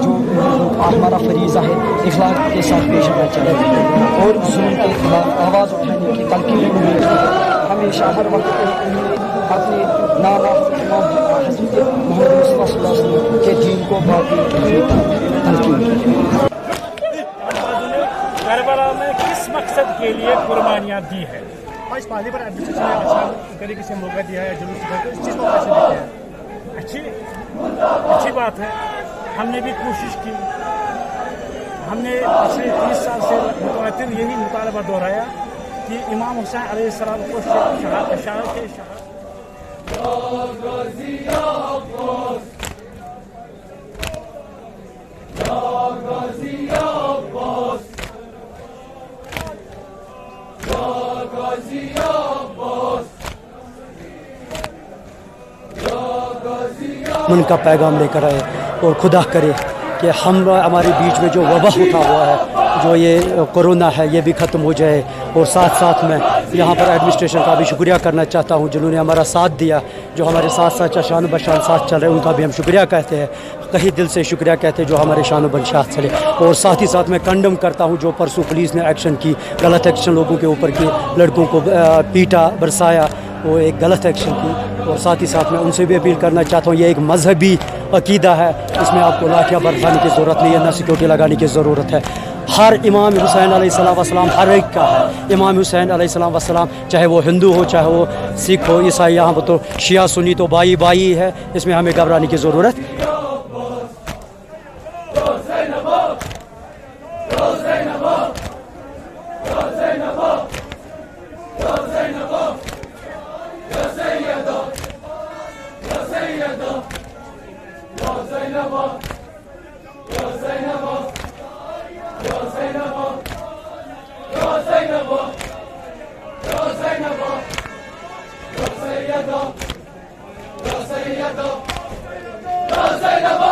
جو ہمارا فریضہ ہے اخلاق کے ساتھ پیش آنا چاہیے اور ظلم کے خلاف آواز اٹھانے کی تلقین ہونی چاہیے. ہمیشہ ہر وقت اپنے نانا حضرت محمد مصطفیٰ صلی اللہ علیہ وسلم کے دین کو باقی تلقین کی. کربلا میں کس مقصد کے لیے قربانیاں دی ہے؟ آج پہلی بار ایڈمنسٹریشن نے اچھا طریقے سے موقع دیا ہے جلوس کا، اس چیز کو کیسے دیتے ہیں؟ اچھی بات ہے. ہم نے بھی کوشش کی. ہم نے پچھلے 30 سال سے متواتر یہی مطالبہ دہرایا کہ امام حسین علیہ السلام کو شہادت کے من کا پیغام لے کر آئے اور خدا کرے کہ ہمارے بیچ میں جو وبا اٹھا ہوا ہے، جو یہ کورونا ہے، یہ بھی ختم ہو جائے. اور ساتھ ساتھ میں یہاں پر ایڈمنسٹریشن کا بھی شکریہ کرنا چاہتا ہوں جنہوں نے ہمارا ساتھ دیا، جو ہمارے ساتھ ساتھ شان و بشان ساتھ چل رہے ہیں، ان کا بھی ہم شکریہ کہتے ہیں. کہیں دل سے شکریہ کہتے ہیں جو ہمارے شان و بشان چلے. اور ساتھ ہی ساتھ میں کنڈم کرتا ہوں جو پرسوں پولیس نے ایکشن کی، غلط ایکشن لوگوں کے اوپر کی، لڑکوں کو پیٹا برسایا، وہ ایک غلط ایکشن کی. اور ساتھ ہی ساتھ میں ان سے بھی اپیل کرنا چاہتا ہوں، یہ ایک مذہبی عقیدہ ہے، اس میں آپ کو لاٹھیاں برسانے کی ضرورت نہیں ہے، نہ سیکورٹی لگانے کی ضرورت ہے. ہر امام حسین علیہ السلام ہر ایک کا ہے. امام حسین علیہ السلام چاہے وہ ہندو ہو، چاہے وہ سکھ ہو، عیسائی، یہاں پر تو شیعہ سنی تو بائی بائی ہے. اس میں ہمیں گھبرانے کی ضرورت Zainab!